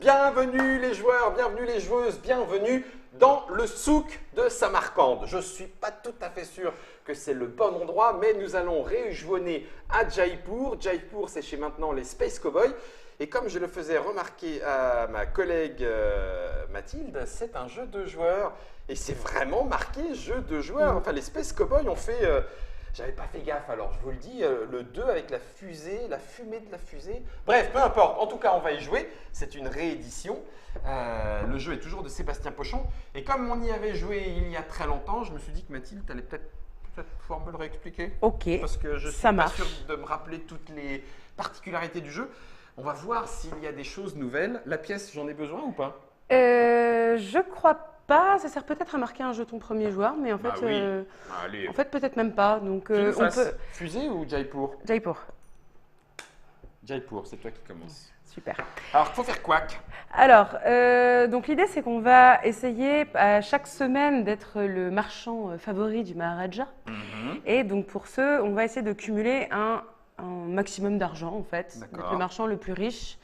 Bienvenue les joueurs, bienvenue les joueuses, bienvenue dans le souk de Samarcande. Je ne suis pas tout à fait sûr que c'est le bon endroit, mais nous allons rejoindre à Jaipur. Jaipur, c'est chez maintenant les Space Cowboys. Et comme je le faisais remarquer à ma collègue Mathilde, c'est un jeu de joueurs. Et c'est vraiment marqué jeu de joueurs. Enfin, les Space Cowboys ont fait... J'avais pas fait gaffe, alors je vous le dis, le 2 avec la fusée, la fumée de la fusée. Bref, peu importe, en tout cas on va y jouer, c'est une réédition. Le jeu est toujours de Sébastien Pochon. Et comme on y avait joué il y a très longtemps, je me suis dit que Mathilde, tu allais peut-être pouvoir me le réexpliquer. Ok, parce que je suis ça pas marche. sûr de me rappeler toutes les particularités du jeu. On va voir s'il y a des choses nouvelles. La pièce, j'en ai besoin ou pas? Je crois pas. Ça sert peut-être à marquer un jeton premier joueur, mais en fait, Bah oui. Allez. en fait peut-être même pas. Donc, Tu nous on fasses peut. Fusée ou Jaipur? Jaipur, Jaipur, c'est toi qui commences. super. Alors, il faut faire quoi? Alors, donc l'idée c'est qu'on va essayer à chaque semaine d'être le marchand favori du Maharaja. Et donc pour ce, on va essayer de cumuler un maximum d'argent en fait, D'accord. d'être le marchand le plus riche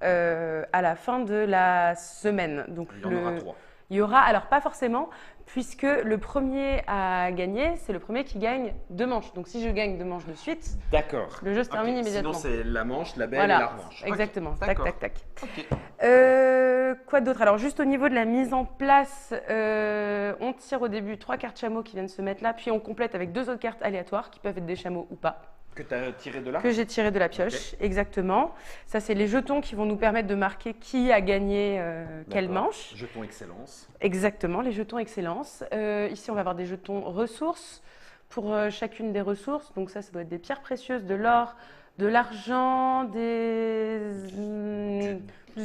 à la fin de la semaine. Donc Il y en aura 3. il y aura, alors pas forcément, puisque le premier à gagner, c'est le premier qui gagne 2 manches. Donc si je gagne 2 manches de suite, D'accord. le jeu se termine immédiatement. Sinon, c'est la manche, la belle Voilà, et la revanche. Ok, exactement. Tac, d'accord. tac, tac. Ok. Quoi d'autre? Alors, juste au niveau de la mise en place, on tire au début 3 cartes chameaux qui viennent se mettre là, puis on complète avec 2 autres cartes aléatoires qui peuvent être des chameaux ou pas, Que tu as tiré de là? que j'ai tiré de la pioche, exactement. Ça, c'est les jetons qui vont nous permettre de marquer qui a gagné quelle D'accord. manche. Jeton excellence. Exactement, les jetons excellence. Ici, on va avoir des jetons ressources pour chacune des ressources. Donc ça doit être des pierres précieuses, de l'or, de l'argent, des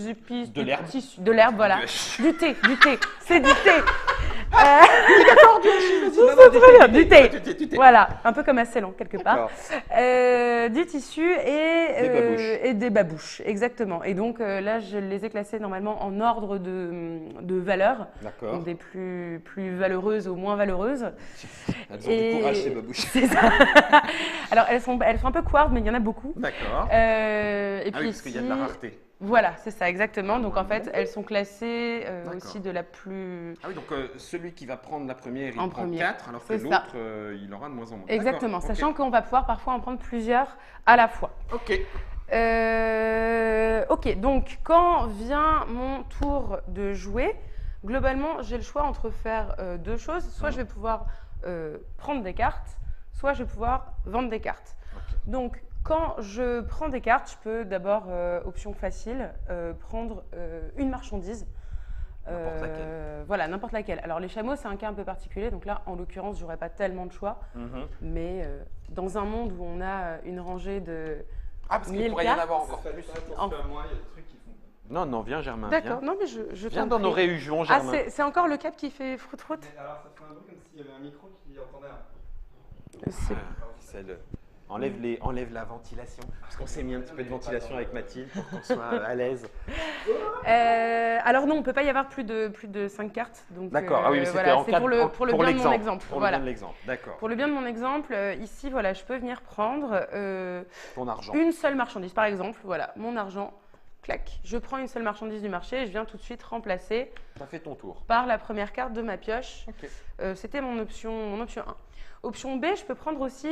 épices, De l'herbe. de l'herbe, voilà. Du thé, c'est du thé. D'accord, Du thé. Voilà, un peu comme un Ceylan quelque part. D'accord. Du tissu et des babouches, exactement. Et donc là, je les ai classées normalement en ordre de valeur, D'accord. donc des plus valeureuses aux moins valeureuses. Elles ont du courage, ces babouches. C'est ça. Alors elles sont un peu quartz, mais il y en a beaucoup. D'accord. Et Ah puis oui, parce qu'il y a de la ici- rareté. Voilà, c'est ça, exactement. Donc en fait, elles sont classées D'accord. aussi de la plus... Ah oui, donc celui qui va prendre la première, il En prend premier. 4, alors que C'est ça. l'autre, il aura de moins en moins. Exactement, D'accord, sachant qu'on va pouvoir parfois en prendre plusieurs à la fois. Ok. Ok, donc quand vient mon tour de jouer, globalement, j'ai le choix entre faire 2 choses. Soit je vais pouvoir prendre des cartes, soit je vais pouvoir vendre des cartes. Ok. Donc, quand je prends des cartes, je peux d'abord, option facile, prendre une marchandise. N'importe laquelle. Voilà, n'importe laquelle. Alors, les chameaux, c'est un cas un peu particulier. Donc là, en l'occurrence, j'aurais pas tellement de choix. Mais dans un monde où on a une rangée de Ah, parce qu'il 1000 pourrait y en cartes. avoir encore plus. En- Moi, il y a des trucs qui font. Non, non, viens Germain, D'accord, viens. non mais je Viens t'en dans nos prie. réunions, Ah, Germain. c'est encore le cap qui fait froute-froute? Mais alors, ça fait un bruit comme s'il y avait un micro qui entendait un. C'est- C'est le... enlève la ventilation. Parce qu'on s'est mis un petit peu de ventilation avec Mathilde pour qu'on soit à l'aise. Alors non, on ne peut pas y avoir plus de 5 cartes. Donc, D'accord. Ah oui, mais c'était voilà, en c'est cas pour le bien de mon l'exemple. exemple. Pour Voilà. le bien de l'exemple, d'accord. Pour le bien de mon exemple, ici, voilà, je peux venir prendre Ton argent. une seule marchandise. Par exemple, voilà, mon argent, clac. Je prends une seule marchandise du marché et je viens tout de suite remplacer Tu as fait ton tour. par la première carte de ma pioche. Ok. C'était mon option 1. Option B, je peux prendre aussi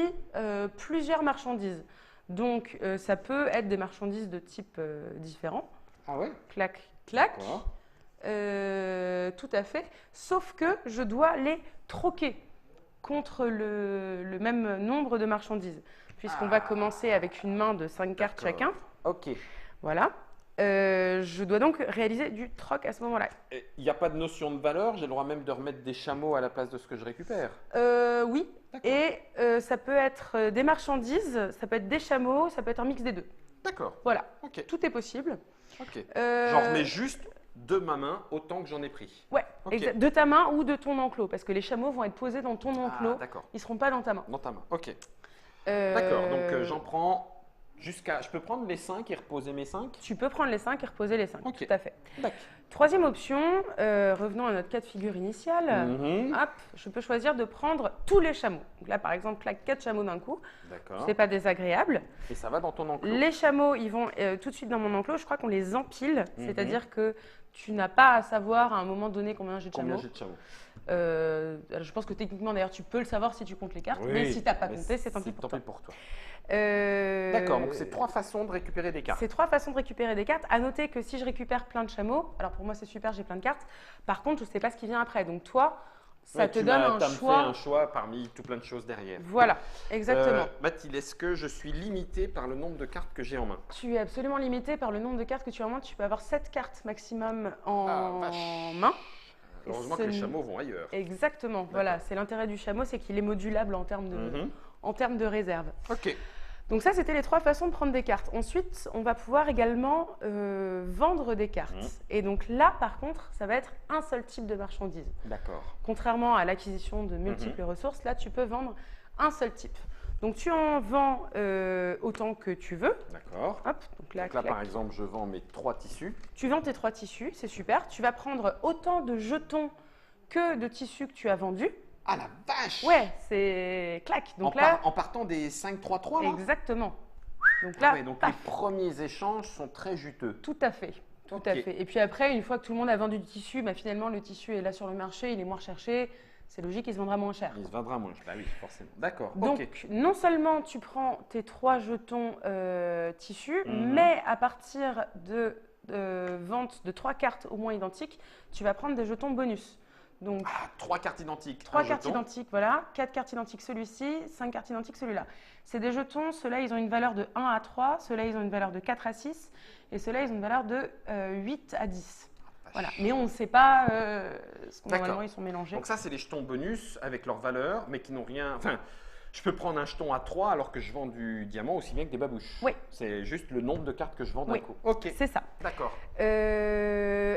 plusieurs marchandises. Donc, ça peut être des marchandises de type différent. Ah ouais? Clac, clac. D'accord. Tout à fait. Sauf que je dois les troquer contre le même nombre de marchandises. Puisqu'on va commencer avec une main de 5 cartes D'accord. chacun. Ok. Voilà. Je dois donc réaliser du troc à ce moment-là. Il n'y a pas de notion de valeur, j'ai le droit même de remettre des chameaux à la place de ce que je récupère. Oui. D'accord. Et ça peut être des marchandises, ça peut être des chameaux, ça peut être un mix des deux. D'accord. Voilà. Ok. Tout est possible. Ok. Euh, J'en remets juste de ma main autant que j'en ai pris. Ouais, Ok. de ta main ou de ton enclos, parce que les chameaux vont être posés dans ton Ah, enclos. d'accord. Ils ne seront pas dans ta main. Dans ta main. Ok. Euh, D'accord. Donc j'en prends Je peux prendre les 5 et reposer mes 5? Tu peux prendre les 5 et reposer les 5, Ok. tout à fait. D'accord. Troisième option, revenons à notre cas de figure initial. Mhm. Hop, je peux choisir de prendre tous les chameaux. Donc là, par exemple, là, 4 chameaux d'un coup. D'accord. C'est pas désagréable. Et ça va dans ton enclos? Les chameaux, ils vont tout de suite dans mon enclos. Je crois qu'on les empile, Mhm. c'est-à-dire que tu n'as pas à savoir à un moment donné combien j'ai de Combien chameaux. j'ai de chameaux? Je pense que techniquement, d'ailleurs, tu peux le savoir si tu comptes les cartes, Oui, mais si tu n'as pas mais compté, c'est tant pis pour toi. toi. Euh, D'accord, donc c'est 3 façons de récupérer des cartes. C'est 3 façons de récupérer des cartes. À noter que si je récupère plein de chameaux, alors pour moi c'est super, j'ai plein de cartes. Par contre, je ne sais pas ce qui vient après. Donc toi, ça Ouais, te donne un t'as me choix. fait un choix parmi tout plein de choses derrière. Voilà, exactement. Mathilde, est-ce que je suis limité par le nombre de cartes que j'ai en main? Tu es absolument limité par le nombre de cartes que tu as en main. Tu peux avoir 7 cartes maximum Ah, en vache. main. Heureusement que les chameaux vont ailleurs. Exactement, voilà. C'est l'intérêt du chameau, c'est qu'il est modulable en termes Mhm. de réserve. Ok. Donc ça, c'était les 3 façons de prendre des cartes. Ensuite, on va pouvoir également vendre des cartes. Mhm. Et donc là, par contre, ça va être un seul type de marchandise. D'accord. Contrairement à l'acquisition de multiples ressources, là, tu peux vendre un seul type. Donc tu en vends autant que tu veux. D'accord. Hop, donc là, Donc là, clac. par exemple, je vends mes 3 tissus. Tu vends tes 3 tissus, c'est super. Tu vas prendre autant de jetons que de tissus que tu as vendus. Ah la vache! Ouais, c'est clac. Donc là, En partant des 5-3-3 là? exactement. Donc Ah là, ouais, donc paf. les premiers échanges sont très juteux. Tout à fait. Tout Ok. à fait. Et puis après, une fois que tout le monde a vendu du tissu, bah finalement, le tissu est là sur le marché, il est moins recherché. C'est logique, il se vendra moins cher. Il se vendra moins. Bah oui, forcément. D'accord. Donc, Ok. non seulement tu prends tes 3 jetons tissus, Mhm. mais à partir de vente de 3 cartes au moins identiques, tu vas prendre des jetons bonus. Donc, Ah, 3 cartes identiques. 3 un cartes jeton. identiques, voilà. 4 cartes identiques celui-ci, 5 cartes identiques celui-là. C'est des jetons, ceux-là, ils ont une valeur de 1 à 3, ceux-là, ils ont une valeur de 4 à 6, et ceux-là, ils ont une valeur de 8 à 10. Voilà. Mais on ne sait pas, parce que D'accord. normalement, ils sont mélangés. Donc ça, c'est les jetons bonus avec leur valeur, mais qui n'ont rien. Enfin, je peux prendre un jeton à 3 alors que je vends du diamant aussi bien que des babouches. Oui. C'est juste le nombre de cartes que je vends d'un Oui. coup. Ok. C'est ça. D'accord.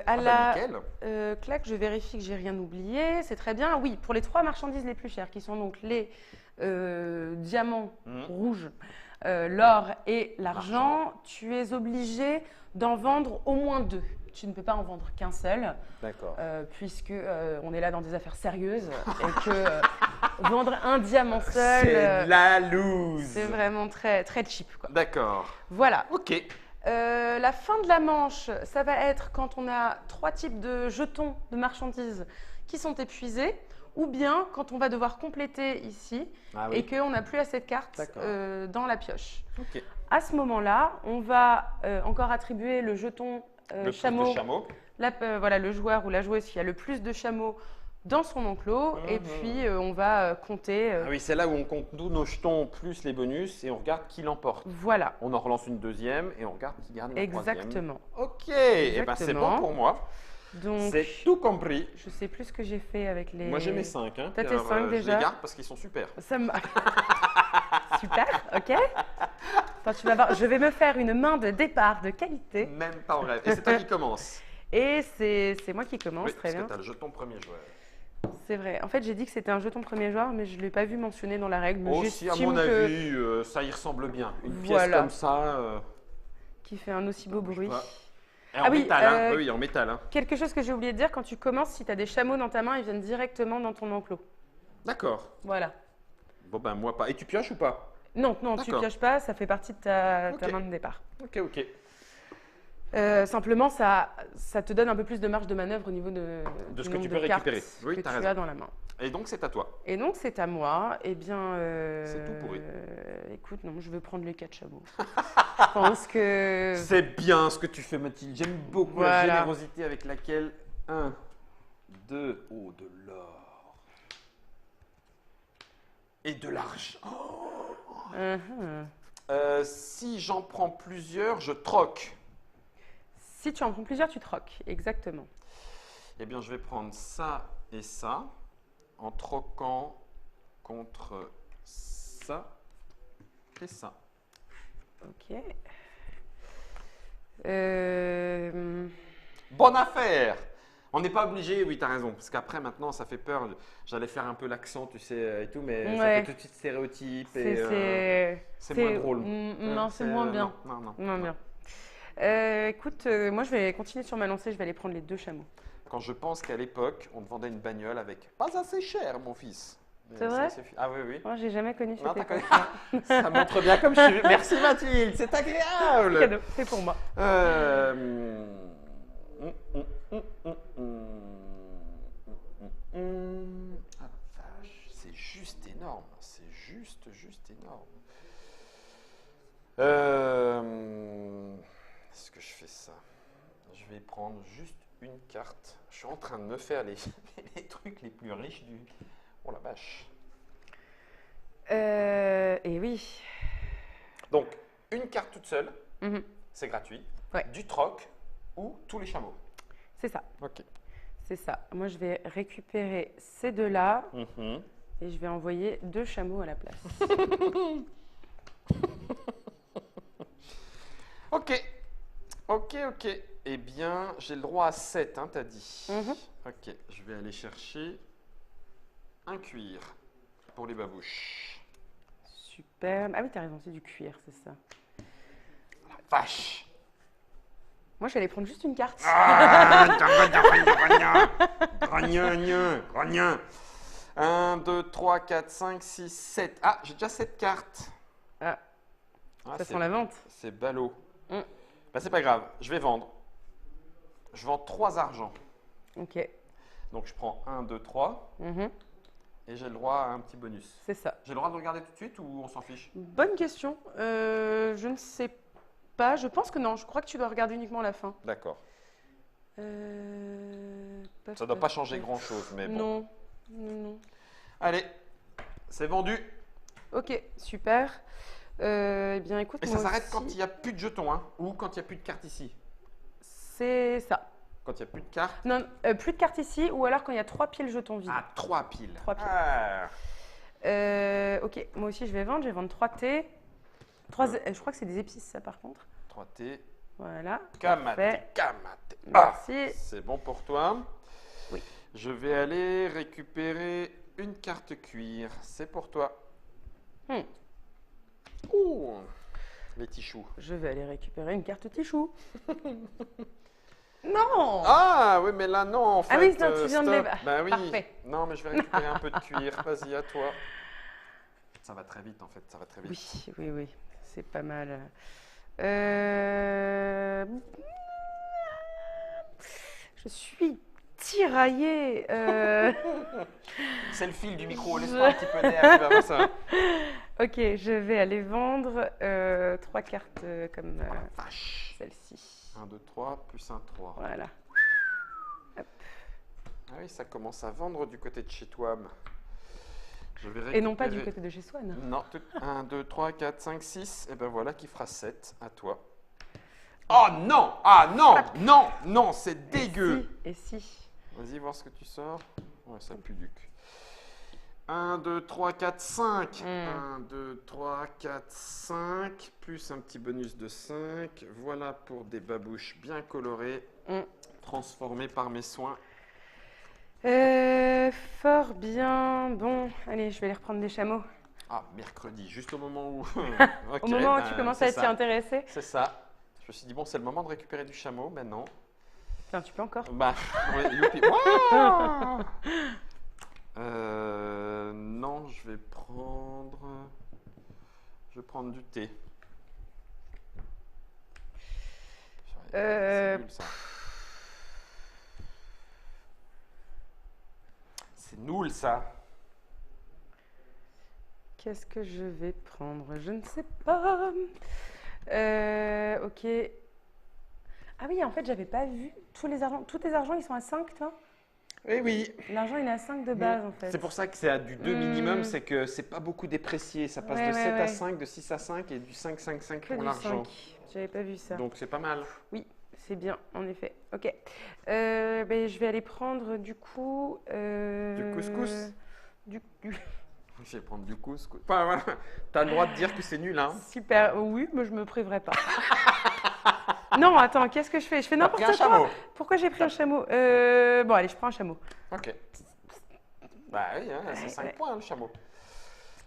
À bah, nickel. clac, je vérifie que j'ai rien oublié. C'est très bien. Oui, pour les 3 marchandises les plus chères, qui sont donc les diamants Mhm. rouges, l'or et l'argent, tu es obligé d'en vendre au moins 2. Tu ne peux pas en vendre qu'un seul, D'accord. puisque on est là dans des affaires sérieuses et que vendre un diamant seul, C'est la loose. c'est vraiment très, très cheap, quoi. D'accord. Voilà. Ok. La fin de la manche, ça va être quand on a 3 types de jetons de marchandises qui sont épuisés, ou bien quand on va devoir compléter ici Ah et oui. qu'on n'a plus assez de cartes D'accord. dans la pioche. Ok. À ce moment-là, on va encore attribuer le jeton Le plus de chameau, chameaux. voilà, le joueur ou la joueuse qui a le plus de chameaux dans son enclos, et Mhm. puis on va compter. Ah oui, c'est là où on compte tous nos jetons plus les bonus et on regarde qui l'emporte. Voilà, On en relance une deuxième et on regarde qui gagne la troisième. exactement. Ok, et ben c'est Exactement. bon pour moi. Donc, C'est tout compris. je sais plus ce que j'ai fait avec les. Moi j'ai mes 5. Hein. T'as tes Alors, 5 Je déjà. les garde parce qu'ils sont super. Ça me... Super, ok. Attends, tu vas voir, je vais me faire une main de départ de qualité. Même pas en rêve. Et c'est toi qui commence. Et c'est moi qui commence, Oui, très parce bien. que tu as le jeton premier joueur. C'est vrai. En fait, j'ai dit que c'était un jeton premier joueur, mais je ne l'ai pas vu mentionné dans la règle. Mais Aussi, à j'estime mon que- avis, ça y ressemble bien. Une pièce Voilà. comme ça. Qui fait un aussi beau bruit. pas. Et en Ah oui, métal, hein. Oui, en métal. Hein. Quelque chose que j'ai oublié de dire, quand tu commences, si tu as des chameaux dans ta main, ils viennent directement dans ton enclos. D'accord. Voilà. Bon, ben moi pas. Et tu pioches ou pas? Non, non, tu D'accord. pioches pas, ça fait partie de ta Ok. main de départ. Ok, ok. Simplement, ça te donne un peu plus de marge de manœuvre au niveau de De ce du que nombre tu de peux cartes récupérer. Oui, que t'as tu raison. as dans la main. Et donc c'est à toi. Et donc, c'est à moi. Eh bien, C'est tout pourri. écoute, non, je veux prendre les 4 chameaux. Je pense que... C'est bien ce que tu fais, Mathilde. J'aime beaucoup Voilà. la générosité avec laquelle 1, 2, oh, de l'or. Et de l'argent. Si j'en prends plusieurs, je troque. Si tu en prends plusieurs, tu troques. Exactement. Eh bien, je vais prendre ça et ça en troquant contre ça et ça. Ok. Bonne affaire! On n'est pas obligé, oui, tu as raison. Parce qu'après, maintenant, ça fait peur. J'allais faire un peu l'accent, tu sais, et tout, mais ça Ouais. fait tout de suite stéréotype. C'est moins drôle. Non, c'est moins bien. Non. Moins bien. Écoute, moi je vais continuer sur ma lancée, je vais aller prendre les 2 chameaux. Quand je pense qu'à l'époque, on te vendait une bagnole avec pas assez cher, mon fils. C'est vrai? Ah oui, oui. Moi, j'ai jamais connu Non, cette t'as époque. Ça montre bien comme je suis. Merci Mathilde, c'est agréable. Cadeau, c'est pour moi. Ah vache, c'est juste énorme, c'est juste énorme. Est-ce que je fais ça? Je vais prendre juste une carte. Je suis en train de me faire les, les trucs les plus riches du... Oh la vache. Et oui. Donc, une carte toute seule, Mhm. c'est gratuit. Ouais. Du troc ou tous les chameaux. C'est ça, Ok. c'est ça. Moi je vais récupérer ces 2-là et je vais envoyer 2 chameaux à la place. Ok. Eh bien, j'ai le droit à 7, hein, t'as dit. Mhm. Ok, je vais aller chercher un cuir pour les babouches. Super. Ah oui, t'as raison, c'est du cuir, c'est ça. Vache! Moi je vais aller prendre juste une carte. Ah, Grognon. 1, 2, 3, 4, 5, 6, 7. Ah, j'ai déjà 7 cartes. Ah, Ah, ça c'est- sent la vente. C'est ballot. Mm. Bah, c'est pas grave, je vais vendre. Je vends 3 argents. Ok. Donc je prends 1, 2, 3 Mhm. et j'ai le droit à un petit bonus. C'est ça. J'ai le droit de regarder tout de suite ou on s'en fiche? Bonne question. Je ne sais pas. Je pense que non. Je crois que tu dois regarder uniquement la fin. D'accord. Paf, Ça doit paf, pas changer paf. grand-chose, mais bon. Non. Non. Allez, c'est vendu. Ok, super. Eh bien, écoute, Et ça moi s'arrête aussi, quand il n'y a plus de jetons, hein, ou quand il n'y a plus de cartes ici. c'est ça. Quand il n'y a plus de cartes. Non, plus de cartes ici, ou alors quand il y a 3 piles jetons vides. Ah, 3 piles. 3 piles. Ah. Ok, moi aussi je vais vendre. Je vais vendre 3 thés. Je crois que c'est des épices, ça par contre. 3T. Voilà. Kamate. Parfait. Kamate. Merci. C'est bon pour toi. Oui. Je vais aller récupérer une carte cuir. C'est pour toi. Hmm. Ouh, les tichous. Je vais aller récupérer une carte tichou. Non. Ah oui, mais là non, en fait. Ah oui, non, tu viens de stop. les- Bah oui. Parfait. Non, mais je vais récupérer un peu de cuir. Vas-y, à toi. Ça va très vite, en fait. Ça va très vite. Oui. C'est pas mal. Je suis tiraillée. C'est le fil du micro. Laisse-moi un petit peu d'air. Tu vas voir ça. Ok, je vais aller vendre 3 cartes comme Vache. celle-ci. 1, 2, 3, plus 1, 3. Voilà. Ah oui, ça commence à vendre du côté de chez toi. Je vais Et non pas du récupérer- côté de chez Swan. Non, 1, 2, 3, 4, 5, 6. Et ben voilà qui fera 7 à toi. Oh non! Ah non, c'est dégueu! Et si. Vas-y, voir ce que tu sors. Ouais, ça pue du cul. 1, 2, 3, 4, 5. 1, 2, 3, 4, 5. Plus un petit bonus de 5. Voilà pour des babouches bien colorées. Mm. Transformées par mes soins. Fort bien. Bon, allez, je vais aller reprendre des chameaux. Ah, mercredi, juste au moment où... Ok, Au moment où ben, tu commences c'est à t'y ça. intéresser. C'est ça. Je me suis dit, bon, c'est le moment de récupérer du chameau, mais non. Enfin, tu peux encore. Bah, ouais, youpi. Wouah. Non, je vais prendre... Je vais prendre du thé. C'est nul, ça. C'est nul, ça. Qu'est-ce que je vais prendre? Je ne sais pas. Ok. Ah oui, en fait, j'avais pas vu tous les argents. Tous tes argents, ils sont à 5, toi? Eh oui. L'argent, il est à 5 de base, en fait. C'est pour ça que c'est à du 2 minimum, Hmm. c'est que c'est pas beaucoup déprécié. Ça passe Ouais, de ouais, 7 à ouais. 5, de 6 à 5 et du 5, 5, 5 Que pour du l'argent. 5. J'avais pas vu ça. Donc c'est pas mal. Oui, c'est bien, en effet. Ok. Ben, je vais aller prendre, du coup... Du couscous. du- Je vais prendre du couscous. Enfin, voilà. T'as le droit de dire que c'est nul, hein. Super. Oui, mais je me priverai pas. Non, attends, qu'est-ce que je fais? Je fais T'as pris n'importe un quoi. chameau. Pourquoi j'ai pris un chameau? Bon, allez, je prends un chameau. Ok. Bah oui, hein, c'est Ouais, 5 ouais. points le chameau.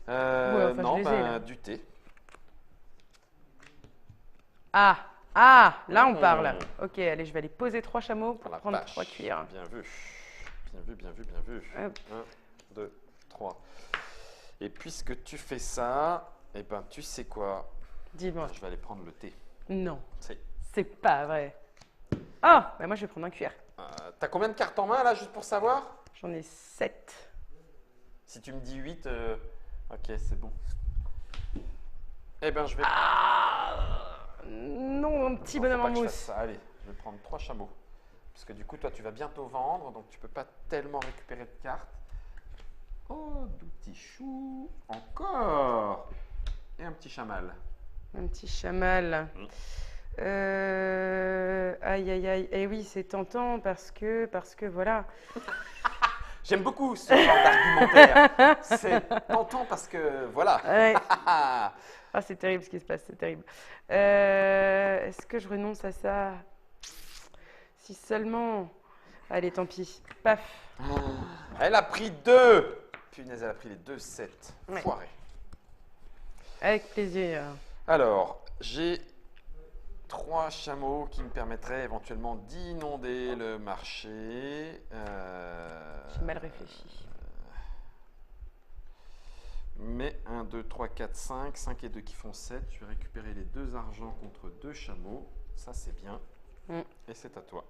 Ouais, enfin, je Non, les ai, là. du thé. Ah, là on Mmh. parle. Ok, allez, je vais aller poser 3 chameaux pour Oh la prendre vache. 3 cuillères. Bien vu. Bien vu, bien vu, bien vu. Hop. 1, 2, 3. Et puisque tu fais ça, eh ben tu sais quoi? Dis-moi. Je vais aller prendre le thé. Non, C'est. c'est pas vrai. Ah, bah moi je vais prendre un cuillère. T'as combien de cartes en main là, juste pour savoir? J'en ai 7. Si tu me dis 8, ok, c'est bon. Eh ben je vais. Non, mon petit Non, faut bonhomme pas en que je fasse mousse. ça. Allez, je vais prendre 3 chameaux. Parce que du coup, toi, tu vas bientôt vendre, donc tu peux pas tellement récupérer de cartes. Oh, du petit chou. Encore. Et un petit chamal. Un petit chamal. Mm. Aïe, aïe, aïe. Eh oui, c'est tentant parce que voilà. J'aime beaucoup ce genre d'argumentaire. C'est tentant parce que voilà. Ouais. Ah, c'est terrible ce qui se passe, c'est terrible. Est-ce que je renonce à ça? Si seulement. Allez, tant pis. Paf. Elle a pris 2. Punaise, elle a pris les 2 7. Ouais. Foiré. Avec plaisir. Alors, j'ai 3 chameaux qui me permettraient éventuellement d'inonder le marché. J'ai mal réfléchi. Mais 1, 2, 3, 4, 5. 5 et 2 qui font 7. Je vais récupérer les 2 argents contre 2 chameaux. Ça, c'est bien. Mm. Et c'est à toi.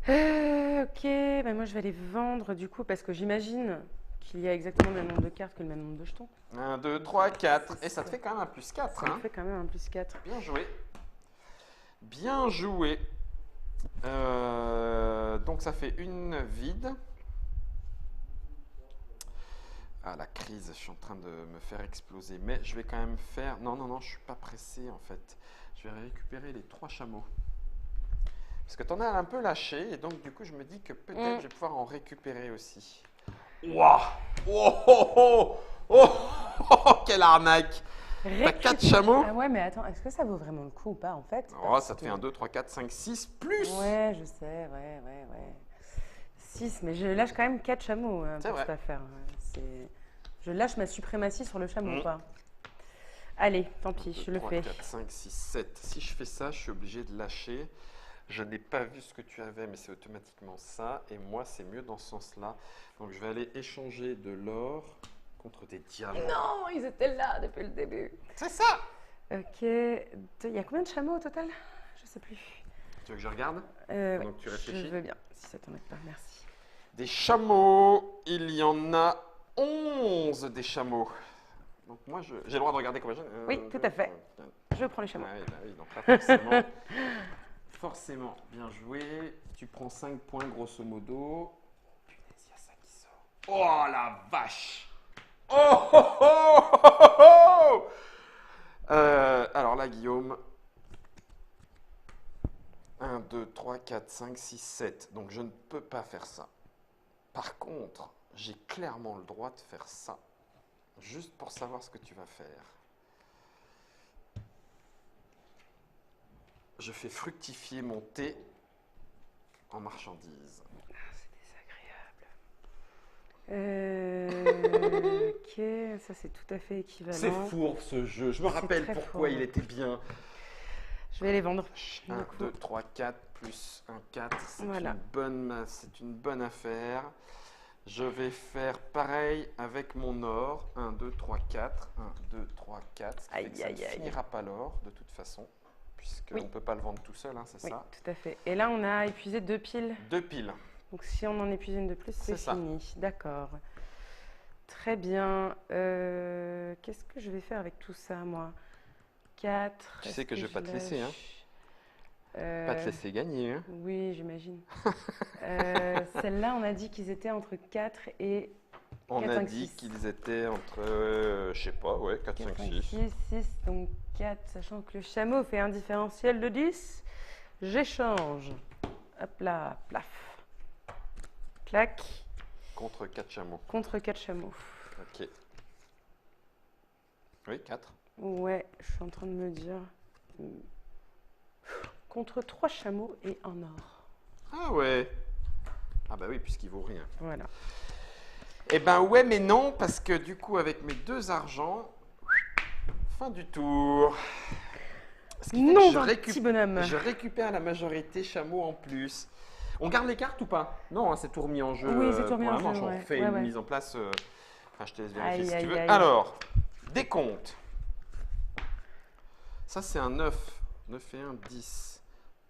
Ok, bah moi je vais les vendre du coup parce que j'imagine qu'il y a exactement le même nombre de cartes que le même nombre de jetons. 1, 2, 3, 4. Et ça te fait quand même un plus 4. Ça me fait quand même un plus 4. Bien joué. Bien joué. Donc ça fait une vide. Ah, la crise, je suis en train de me faire exploser. Mais je vais quand même faire... Non, non, non, je ne suis pas pressé en fait. Je vais récupérer les 3 chameaux. Parce que tu en as un peu lâché. Et donc du coup, je me dis que peut-être je vais pouvoir en récupérer aussi. Waouh! Oh, oh, oh, oh, oh, quelle arnaque! T'as 4 chameaux? Ah ouais, mais attends, est-ce que ça vaut vraiment le coup ou pas en fait? Oh, ça te fait 1, 2, 3, 4, 5, 6 plus! Ouais, je sais, ouais. 6, mais je lâche quand même 4 chameaux C'est pour vrai. cette affaire. Je lâche ma suprématie sur le chameau, Mm. quoi. Allez, tant pis, 2, je le 3, fais. 4, 5, 6, 7. Si je fais ça, je suis obligé de lâcher. Je n'ai pas vu ce que tu avais, mais c'est automatiquement ça. Et moi, c'est mieux dans ce sens-là. Donc, je vais aller échanger de l'or contre des diamants. Non, ils étaient là depuis le début. C'est ça! Ok, il y a combien de chameaux au total? Je sais plus. Tu veux que je regarde? Ouais, Donc, tu réfléchis? je veux bien, si ça t'embête pas, merci. Des chameaux, il y en a 11 des chameaux. Donc, moi, j'ai le droit de regarder combien j'en ai. Oui, tout à fait. Je prends les chameaux. Ah oui, bah oui, donc là, forcément, forcément, bien joué. Tu prends 5 points, grosso modo. Punaise, il y a ça qui sort. Oh la vache! Oh oh oh oh oh oh. Alors là, Guillaume. 1, 2, 3, 4, 5, 6, 7. Donc je ne peux pas faire ça. Par contre, j'ai clairement le droit de faire ça. Juste pour savoir ce que tu vas faire. Je fais fructifier mon thé en marchandises. C'est désagréable. Ok, ça c'est tout à fait équivalent. C'est fourbe ce jeu. Je me C'est rappelle très pourquoi fourbe. il était bien. Je vais les vendre. 1, Du coup. 2, 3, 4 plus 1, 4. C'est Voilà. une bonne affaire. Je vais faire pareil avec mon or. 1, 2, 3, 4. 1, 2, 3, 4. Ce qui fait que ça ne finira pas l'or de toute façon. Puisqu'on Oui. ne peut pas le vendre tout seul, hein, c'est Oui, ça. tout à fait. Et là, on a épuisé 2 piles. 2 piles. Donc si on en épuise une de plus, c'est C'est ça. fini. D'accord. Très bien. Qu'est-ce que je vais faire avec tout ça, moi? 4. Tu sais que je vais pas te laisser, hein. Pas te laisser gagner. Hein. Oui, j'imagine. Celle-là, on a dit qu'ils étaient entre 4 et On 4, a 5, dit 6. qu'ils étaient entre, je sais pas, ouais, 4, 5, 6. 6, donc 4, sachant que le chameau fait un différentiel de 10. J'échange. Hop là, plaf. Clac. Contre 4 chameaux. Contre 4 chameaux. Ok. Oui, 4. Ouais, je suis en train de me dire. contre 3 chameaux et un or. Ah ouais. Ah bah oui, puisqu'il vaut rien. Voilà. Eh ben ouais, mais non, parce que du coup, avec mes 2 argents, fin du tour. Ce qui fait que Non, d'un petit bonhomme. je récupère la majorité chameau en plus. On garde les cartes ou pas? Non, hein, c'est tout remis en jeu. Oui, c'est tout remis pour en la manche. jeu, On ouais. refait Ouais, une ouais. mise en place. Enfin, je te laisse vérifier Aïe, si tu aïe, veux. aïe. Alors, décompte. Ça, c'est un 9. 9 et 1, 10.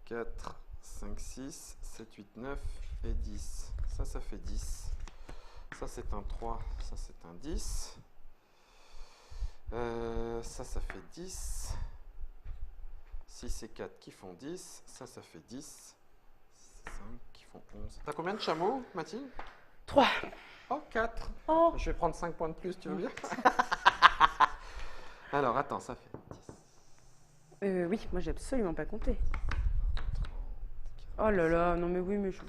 4, 5, 6, 7, 8, 9 et 10. Ça fait 10. Ça, c'est un 3. Ça, c'est un 10. Ça fait 10. 6 et 4 qui font 10. Ça fait 10. 5 qui font 11. T'as combien de chameaux, Mathilde? 3. Oh, 4. Oh. Je vais prendre 5 points de plus, tu veux bien? Alors, attends, ça fait 10. Oui, moi j'ai absolument pas compté. Oh là là, non mais oui, mais je...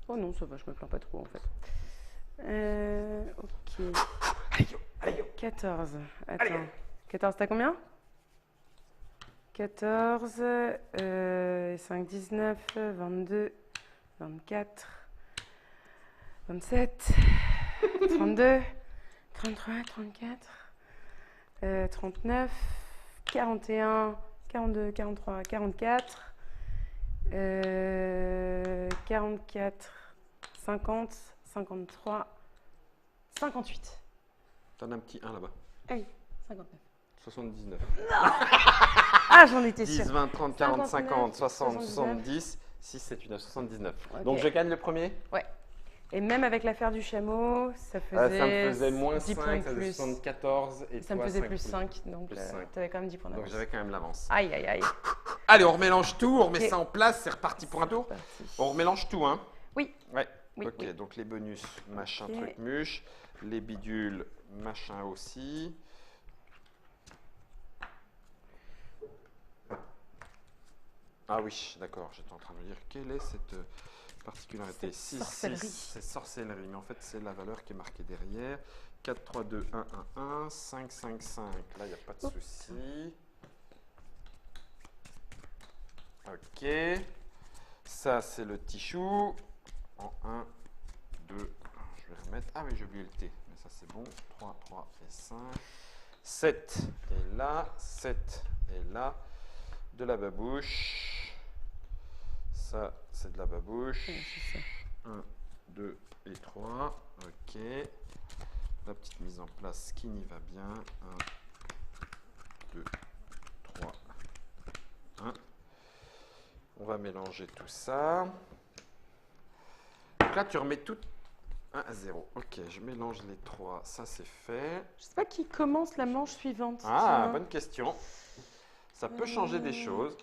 Oh non, ça va, je me plains pas trop en fait. Ok. Allez, yo. 14. Attends. Allez. 14, t'as combien? 14, 5, 19, 22, 24, 27, 32, 33, 34, 39, 41, 42, 43, 44, 44, 50, 53, 58. T'en as un petit 1 là-bas. Ah oui, 59. 79. Ah, j'en étais 10, sûre. 20, 30, 40, 59, 50, 60, 79. 70. 6, 7, 8, 9, 79. Ok. Donc je gagne le premier. Ouais. Et même avec l'affaire du chameau, ça faisait, Ça me faisait moins 10 points 5, de ça faisait plus. 74. Et Ça me toi, faisait 5 plus 5, donc plus 5. tu avais quand même 10 points Donc d'avance. j'avais quand même l'avance. Aïe, aïe, aïe. Allez, on remélange tout, on remet Ok. ça en place, c'est reparti pour un tour. C'est parti. On remélange tout, hein? Oui. Ouais. Oui, Ok, oui. donc les bonus, machin, Ok. truc, muche. Les bidules, machin aussi. Ah oui, d'accord, j'étais en train de me dire, quelle est cette particularité? Cette 6, sorcellerie. 6, c'est sorcellerie, mais en fait c'est la valeur qui est marquée derrière. 4, 3, 2, 1, 1, 1, 5, 5, 5, là il n'y a pas de Oups. souci. Ok, ça c'est le tichou. En 1, 2, je vais remettre, ah oui j'ai oublié le T, mais ça c'est bon. 3, 3 et 5. 7 est là, 7 est là. De la babouche. Ça, c'est de la babouche. Ouais, c'est ça. 1, 2 et 3. Ok. La petite mise en place qui n'y va bien. 1, 2, 3, 1. On va mélanger tout ça. Donc là, tu remets tout 1 à 0. Ok, je mélange les 3. Ça, c'est fait. Je sais pas qui commence la manche suivante. Ah, tiens. bonne question. Ça peut changer des choses.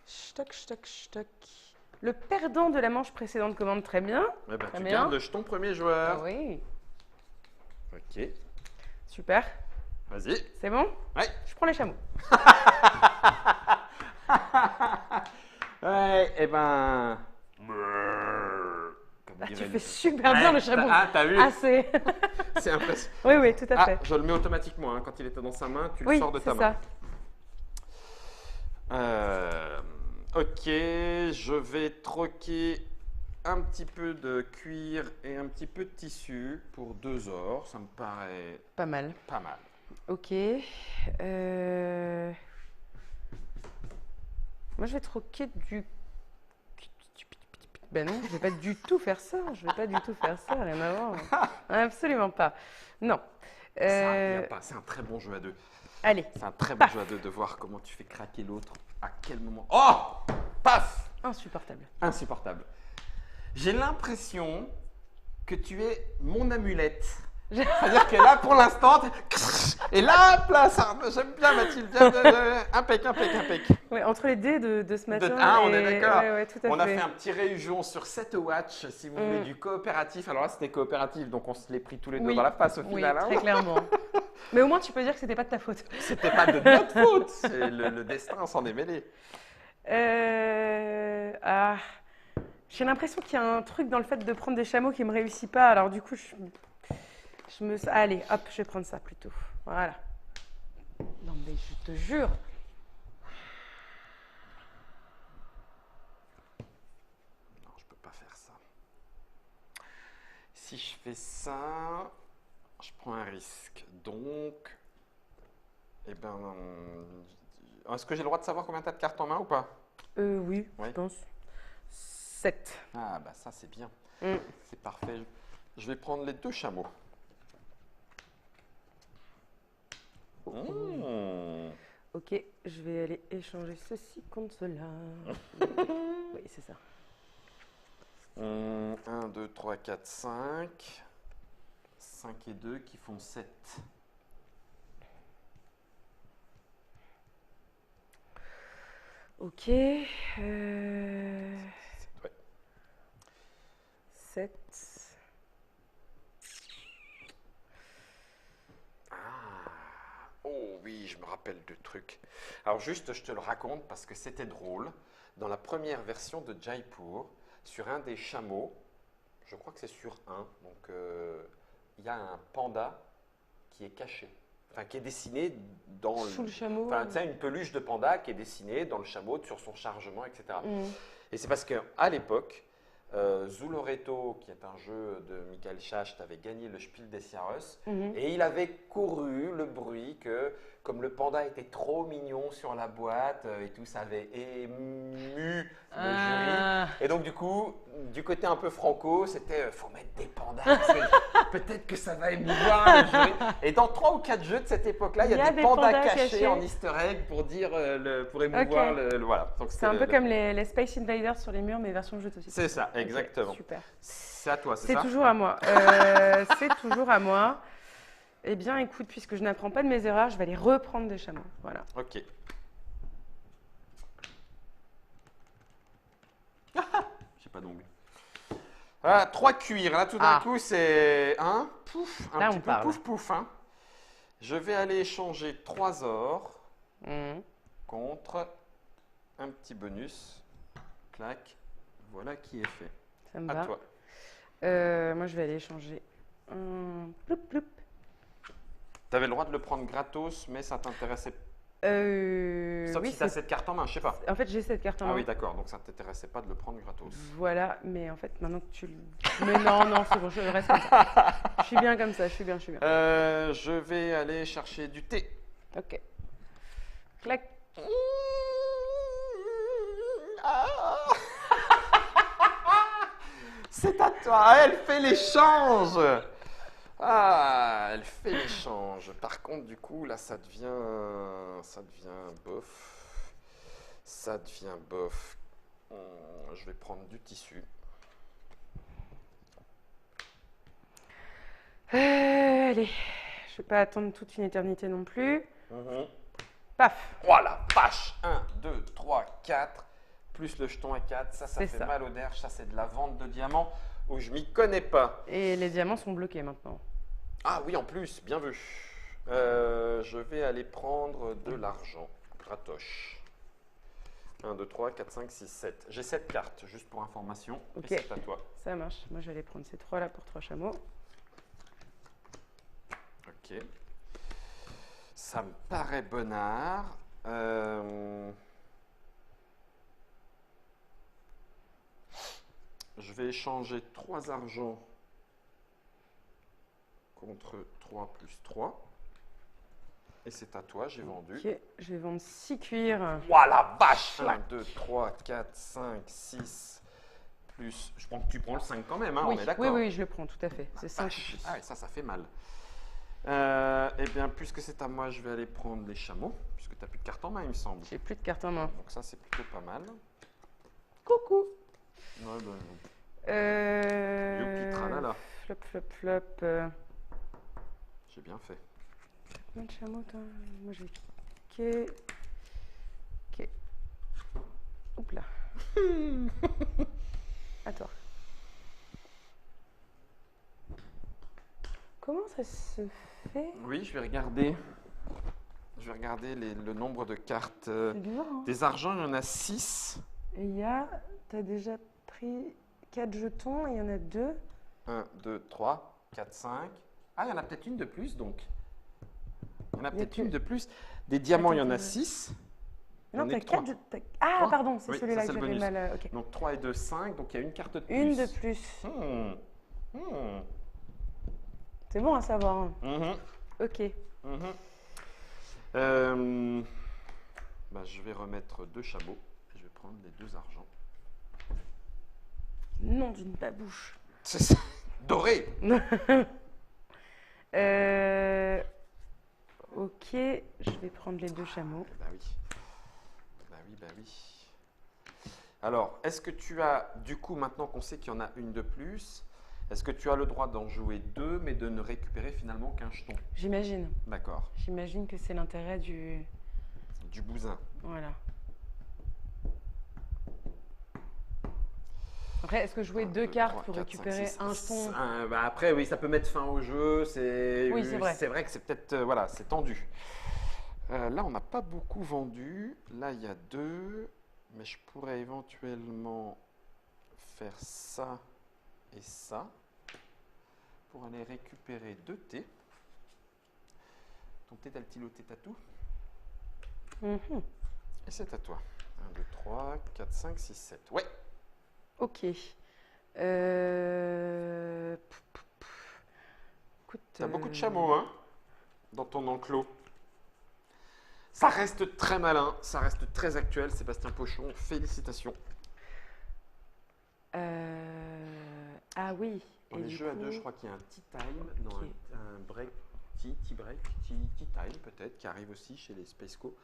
Stock, stock, stock. Le perdant de la manche précédente commande très bien. Eh ben, Très tu bien. gardes le jeton premier joueur. Ah oui. Ok, Super. vas-y. C'est bon? Ouais. Je prends les chameaux. Ouais, eh ben. Comme Ah, tu dirait fais le- super bien le t'as- chameau. Ah, t'as vu? Ah, c'est... C'est impressionnant. oui, oui, tout à Ah, fait. je le mets automatiquement. Hein. Quand il était dans sa main, tu le Oui, sors de ta c'est main. ça. Ok, je vais troquer un petit peu de cuir et un petit peu de tissu pour 2 ors. Ça me paraît Pas mal. pas mal. Ok. Moi, je vais troquer du... Ben non, je vais pas du tout faire ça. Je vais pas du tout faire ça, rien à voir. Absolument pas. Non. Ça, y a pas. C'est un très bon jeu à deux. Allez, C'est un très bon jeu à deux de voir comment tu fais craquer l'autre, à quel moment. Oh! Paf! insupportable. Insupportable. J'ai l'impression que tu es mon amulette. C'est-à-dire que là, pour l'instant, et là, place, j'aime bien Mathilde, bien, impec, impec, impec. Ouais, entre les dés de ce matin. Ah, on et- est d'accord. Ouais, ouais, tout à On a fait. fait un petit réunion sur 7 watch, si vous voulez, du coopératif. Alors là, c'était coopératif, donc on se l'est pris tous les deux Oui. dans la face au Oui, final. hein. très clairement. Mais au moins, tu peux dire que c'était pas de ta faute. C'était pas de notre faute, c'est le destin s'en est mêlé. Ah, j'ai l'impression qu'il y a un truc dans le fait de prendre des chameaux qui me réussit pas. Alors du coup, je me... Allez, hop, je vais prendre ça plutôt. Voilà. Non mais je te jure. si je fais ça, je prends un risque. Donc, eh ben, est-ce que j'ai le droit de savoir combien tu as de cartes en main ou pas? Oui, Oui. je pense. 7. Ah, bah ça, c'est bien. Mm. C'est parfait. Je vais prendre les 2 chameaux. Mmh. Ok, je vais aller échanger ceci contre cela. Oui, c'est ça. 1, 2, 3, 4, 5. 5 et 2 qui font 7. Ok. Ouais. 7. Ah. Oh oui, je me rappelle de trucs. Alors juste, je te le raconte parce que c'était drôle. Dans la première version de Jaipur, sur un des chameaux, je crois que c'est sur un, donc il y a un panda qui est caché. Enfin, qui est dessiné dans Sous le chameau. Enfin, tu sais, une peluche de panda qui est dessinée dans le chameau, sur son chargement, etc. Mm. Et c'est parce qu'à l'époque, Zuloreto, qui est un jeu de Michael Schacht, avait gagné le Spiel des Jahres, Mhm. et il avait couru le bruit que, comme le panda était trop mignon sur la boîte et tout, ça avait ému le jury. Et donc, du coup, du côté un peu franco, c'était faut mettre des pandas, parce que peut-être que ça va émouvoir le jury. Et dans 3 ou 4 jeux de cette époque-là, il y a des pandas cachés en easter egg pour dire, pour émouvoir Ok. voilà. Donc, C'est un peu comme les Space Invaders sur les murs, mais version jeu de société. C'est ça, Ok, exactement. super. C'est à toi, c'est C'est ça? toujours à moi. C'est toujours à moi. Eh bien, écoute, puisque je n'apprends pas de mes erreurs, je vais aller reprendre des chameaux. Voilà. Ok. J'ai pas d'ongles. Voilà, 3 cuirs. Là, tout d'un Ah. coup, c'est un pouf, un Là, petit on peu parle. pouf pouf. Hein. Je vais aller échanger 3 ors Mhm. contre un petit bonus. Clac. Voilà qui est fait. Ça me À va. toi. Moi, je vais aller échanger un ploup ploup. Tu avais le droit de le prendre gratos, mais ça t'intéressait. Sauf Oui, si tu as cette carte en main, je sais pas. en fait, j'ai cette carte en Ah main. oui, d'accord. Donc ça ne t'intéressait pas de le prendre gratos. Voilà, mais en fait, maintenant que tu le. Mais non, non, c'est bon, je reste comme ça. Je suis bien comme ça, je suis bien, je suis bien. Je vais aller chercher du thé. Ok. Clac. Ah. C'est à toi, elle fait l'échange. Ah, elle fait l'échange. Par contre, du coup, là, ça devient bof. Ça devient bof. Je vais prendre du tissu. Allez, je vais pas attendre toute une éternité non plus. Paf. Oh la vache! 1, 2, 3, 4, plus le jeton à 4, ça C'est fait ça. mal au derche, ça c'est de la vente de diamants où je m'y connais pas. Et les diamants sont bloqués maintenant. Ah oui, en plus, bien vu. Je vais aller prendre de l'argent, gratoche. 1, 2, 3, 4, 5, 6, 7. J'ai 7 cartes, juste pour information, Ok. et c'est à toi. Ça marche. Moi, je vais aller prendre ces 3 là pour 3 chameaux. Ok. Ça me paraît bonnard. Je vais échanger 3 argents contre 3 plus 3. Et c'est à toi, j'ai vendu. Ok, je vais vendre 6 cuirs. Ouah la vache! 1, 2, 3, 4, 5, 6, plus... Je pense que tu prends le 5 quand même, hein, Oui, on est d'accord? oui, oui, je le prends, tout à fait. C'est 5 Vache. Ah oui, ça fait mal. Eh bien, puisque c'est à moi, je vais aller prendre les chameaux, puisque tu n'as plus de carte en main, il me semble. J'ai plus de cartes en main. Donc ça, c'est plutôt pas mal. Coucou. Ouais, ben, Euh... youpi, tralala. Flop, flop, flop. J'ai bien fait. Combien de chameaux, toi? Moi, j'ai... Ok. Ok. Oups là. À toi. Comment ça se fait? Oui, je vais regarder. Je vais regarder le nombre de cartes. C'est bizarre, hein? Des argents, il y en a 6. Et il y a... T'as déjà pris 4 jetons, et il y en a 2. 1, 2, 3, 4, 5. Ah, il y en a peut-être une de plus, donc. Il y en a Il y a peut-être que- une de plus. Des diamants, il y en a Attends, 6. Non, J'en ai t'as que trois. 4 jetons. Ah, Trois pardon, c'est Oui, celui-là ça, que c'est le j'avais bonus. mal. Ok. Donc 3 et 2, 5. Donc il y a une carte de plus. Une de plus. Hmm. C'est bon à savoir. Hein. Mhm, Ok. mhm. Je vais remettre 2 chameaux. Je vais prendre les 2 argents. Nom d'une babouche. C'est ça. Doré. Ok, je vais prendre les 2 chameaux. Bah oui. Bah oui, bah oui. Alors, est-ce que tu as, du coup, maintenant qu'on sait qu'il y en a une de plus, est-ce que tu as le droit d'en jouer 2, mais de ne récupérer finalement qu'un jeton? J'imagine. D'accord. J'imagine que c'est l'intérêt du... Du bousin. Voilà. Après, est-ce que jouer 2 cartes pour récupérer un jeton? Après, oui, ça peut mettre fin au jeu. Oui, c'est vrai. C'est vrai que c'est peut-être, voilà, c'est tendu. Là, on n'a pas beaucoup vendu. Là, il y a 2. Mais je pourrais éventuellement faire ça et ça pour aller récupérer 2 thés. Ton thé d'Altilo, thé tatou. Mhm. Et c'est à toi. 1, 2, 3, 4, 5, 6, 7. Ouais. Ok. Écoute, T'as beaucoup de chameaux, hein, dans ton enclos. Ça reste très malin, ça reste très actuel, Sébastien Pochon. Félicitations. Ah oui. Dans Et les du jeux à coup, 2, je crois qu'il y a un tea time, non, Ok. un break, tea break, tea time peut-être, qui arrive aussi chez les Spaceco.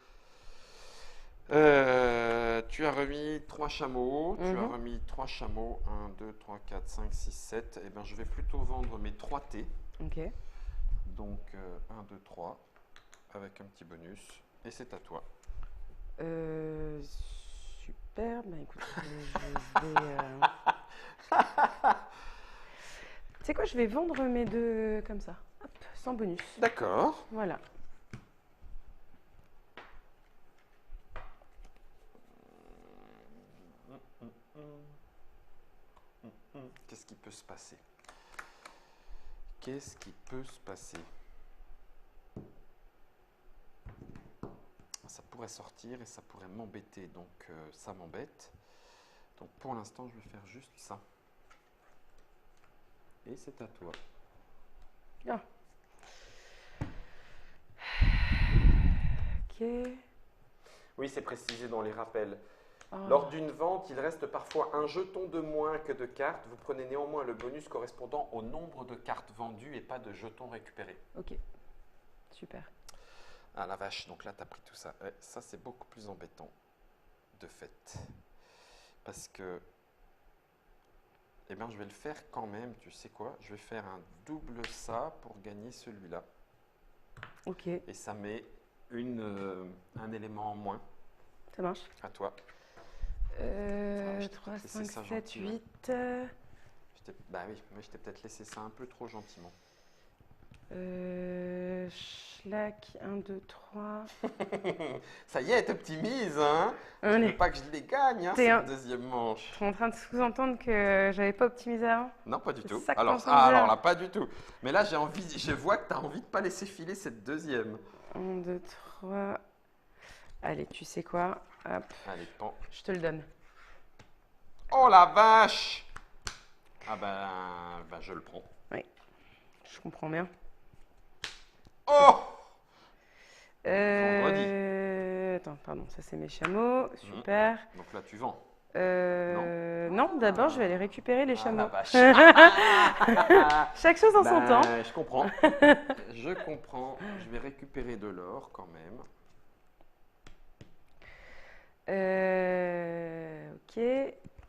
Tu as remis 3 chameaux, tu as Mhm. remis 3 chameaux, 1, 2, 3, 4, 5, 6, 7. Eh bien, je vais plutôt vendre mes 3 thés. Ok. Donc 1, 2, 3, avec un petit bonus. Et c'est à toi. Super. Bah écoute, je vais. Tu sais quoi, je vais vendre mes 2 comme ça. Hop, sans bonus. D'accord. Voilà. Qu'est-ce qui peut se passer? Qu'est-ce qui peut se passer? Ça pourrait sortir et ça pourrait m'embêter, donc ça m'embête. Donc pour l'instant, je vais faire juste ça. Et c'est à toi. Ah. Ok. Oui, c'est précisé dans les rappels. Oh. Lors d'une vente, il reste parfois un jeton de moins que de cartes. Vous prenez néanmoins le bonus correspondant au nombre de cartes vendues et pas de jetons récupérés. Ok. Super. Ah la vache, donc là tu as pris tout ça. Ouais, ça c'est beaucoup plus embêtant, de fait. Parce que, eh bien je vais le faire quand même, tu sais quoi? Je vais faire un double ça pour gagner celui-là. Ok. Et ça met un élément en moins Ça marche. à toi. je t'ai 3, peut-être laissé 5, ça 7, gentiment. 8. Bah oui, mais je t'ai peut-être laissé ça un peu trop gentiment. Schlack, 1, 2, 3. Ça y est, t'optimises, hein? Je Allez. veux pas que je les gagne, hein, T'es cette un- deuxième manche. Tu es en train de sous-entendre que j'avais pas optimisé avant? Non, pas du C'est tout. ça que Alors, t'es en train de dire. alors là, pas du tout. Mais là, je vois que tu as envie de pas laisser filer cette deuxième. 1, 2, 3. Allez, tu sais quoi? Hop, Allez, pan. je te le donne. Oh la vache! Ah ben, je le prends. Je comprends bien. Oh! Attends, pardon, ça c'est mes chameaux. Super. Donc là, tu vends. Non, d'abord je vais aller récupérer les Ah chameaux. la vache. Chaque chose en son temps. Je comprends. Je comprends. Je vais récupérer de l'or quand même. Ok,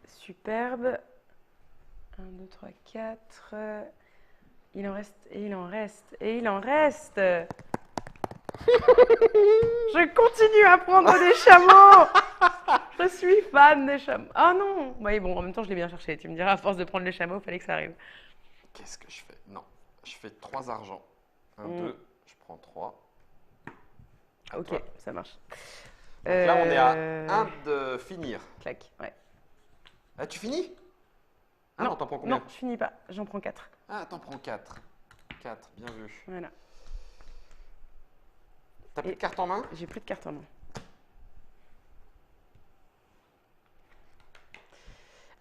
superbe. 1, 2, 3, 4. Il en reste, et il en reste, et il en reste. Je continue à prendre des chameaux. Je suis fan des chameaux. Ah non. Oui, bon, en même temps, je l'ai bien cherché. Tu me diras, à force de prendre les chameaux, il fallait que ça arrive. Qu'est-ce que je fais? Non, je fais 3 argents. 1, Mm. 2, je prends 3. À Ok, toi. ça marche. Donc là, on est à 1 de finir. Clac, ouais. Ah, tu finis? Ah non, non, t'en prends combien? non, je finis pas. J'en prends 4. Ah, t'en prends 4. 4, bien vu. Voilà. T'as plus Et- de carte en main? J'ai plus de cartes en main. Ah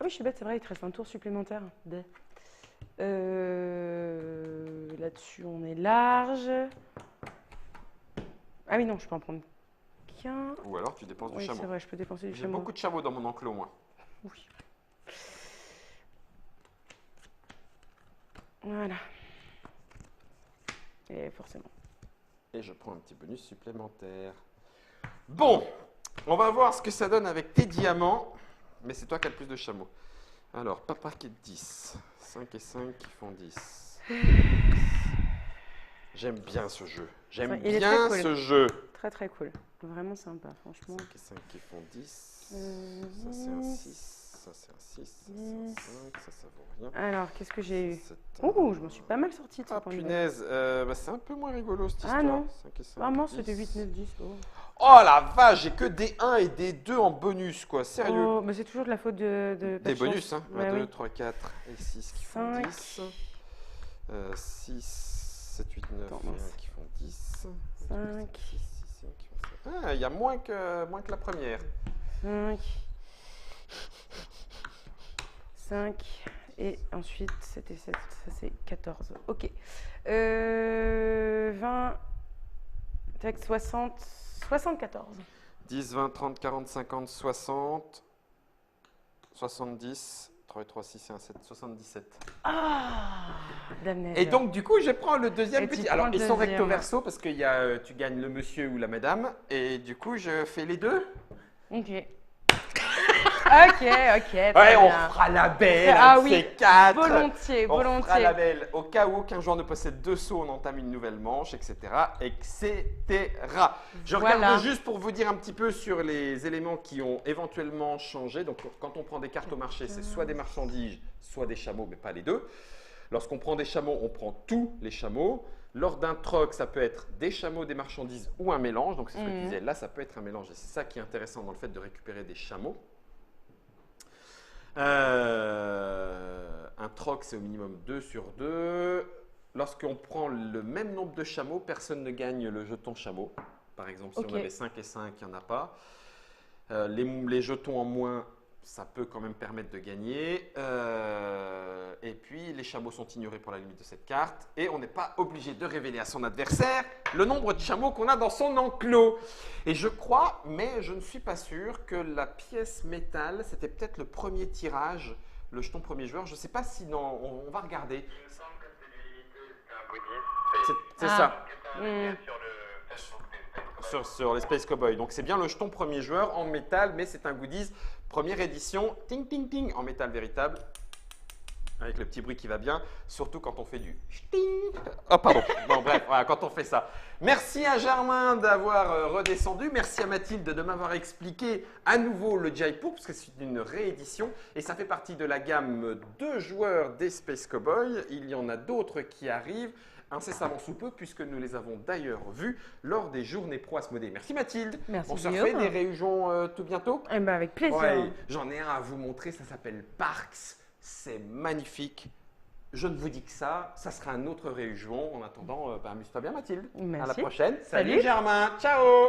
oui, je suis bête, c'est vrai, il te reste un tour supplémentaire. là-dessus, on est large. Ah oui, non, je peux en prendre qu'un. Ou alors tu dépenses du Oui, chameau. c'est vrai, je peux dépenser du J'ai chameau. beaucoup de chameaux dans mon enclos, moi. Oui. Voilà. Et forcément. Et je prends un petit bonus supplémentaire. Bon, on va voir ce que ça donne avec tes diamants. Mais c'est toi qui as le plus de chameaux. Alors, papa qui est 10. 5 et 5 qui font 10. J'aime bien ce jeu. J'aime Il est bien très cool. ce jeu. Très très cool. Vraiment sympa, franchement. 5 et 5 qui font 10. Ça c'est un 6. Ça c'est un 6. Ça c'est un 5. Ça vaut rien. Alors, qu'est-ce que j'ai eu? C'est Ouh, je m'en suis pas mal sortie de ce Ah point de vue. punaise, c'est un peu moins rigolo cette Ah histoire. non. 5 et 5, Vraiment, 10. c'était 8, 9, 10. Oh. Oh la vache, j'ai que des 1 et des 2 en bonus quoi, sérieux. Oh, mais c'est toujours de la faute de pas Des de bonus, chance. hein. Ouais, 1, 2, oui. 3, 4 et 6 qui font 5. 10. 6, 7, 8, 9 Attends, et 1 mince. qui font 10. 5. 6, 6 et 1 qui font 7. Ah, il y a moins que la première. 5. 5. Et ensuite, c'était 7. Ça, c'est 14. Ok. 20. Tac, 60. 74. 10, 20, 30, 40, 50, 60. 70. 3 et 3, 6 et 1, 7, 77. Ah, damned. Et donc, du coup, je prends le deuxième Et tu petit. prends Alors, le ils sont deuxième. recto verso parce que tu gagnes le monsieur ou la madame. Et du coup, je fais les deux. Ok. Ok, très Ouais, on bien. fera la belle. Ah un de oui, ces quatre. Volontiers, On fera volontiers. la belle. Au cas où aucun joueur ne possède 2 sauts, on entame une nouvelle manche, etc. etc. Je Voilà. regarde juste pour vous dire un petit peu sur les éléments qui ont éventuellement changé. Donc, quand on prend des cartes au marché, c'est soit des marchandises, soit des chameaux, mais pas les deux. Lorsqu'on prend des chameaux, on prend tous les chameaux. Lors d'un troc, ça peut être des chameaux, des marchandises ou un mélange. Donc, c'est ce que tu disais. Là, ça peut être un mélange. Et c'est ça qui est intéressant dans le fait de récupérer des chameaux. Un troc, c'est au minimum 2 sur 2. Lorsqu'on prend le même nombre de chameaux, personne ne gagne le jeton chameau. Par exemple, si Ok. on avait 5 et 5, il n'y en a pas. Les jetons en moins, ça peut quand même permettre de gagner. Et puis, les chameaux sont ignorés pour la limite de cette carte. Et on n'est pas obligé de révéler à son adversaire le nombre de chameaux qu'on a dans son enclos. Et je crois, mais je ne suis pas sûr, que la pièce métal, c'était peut-être le premier tirage, le jeton premier joueur. Je ne sais pas si on va regarder. Il me semble que c'est limité, c'est un goodies. C'est Ah. ça. Sur le Facebook des Sur les Space Cowboys. Donc c'est bien le jeton premier joueur en métal, mais c'est un goodies première édition, ting ting ting, en métal véritable, avec le petit bruit qui va bien, surtout quand on fait du ting. Oh pardon, bon bref, voilà, quand on fait ça. Merci à Germain d'avoir redescendu, merci à Mathilde de m'avoir expliqué à nouveau le Jaipur, parce que c'est une réédition, et ça fait partie de la gamme de joueurs des Space Cowboys. Il y en a d'autres qui arrivent incessamment sous peu, puisque nous les avons d'ailleurs vus lors des journées Pro Asmodée. Merci Mathilde. Merci, On se refait Guillaume. des réunions tout bientôt. Eh ben, avec plaisir. Ouais, j'en ai un à vous montrer, ça s'appelle Parks. C'est magnifique. Je ne vous dis que ça sera un autre réunion. En attendant, amuse-toi bien Mathilde. À la Merci. prochaine. Salut. Germain. Ciao.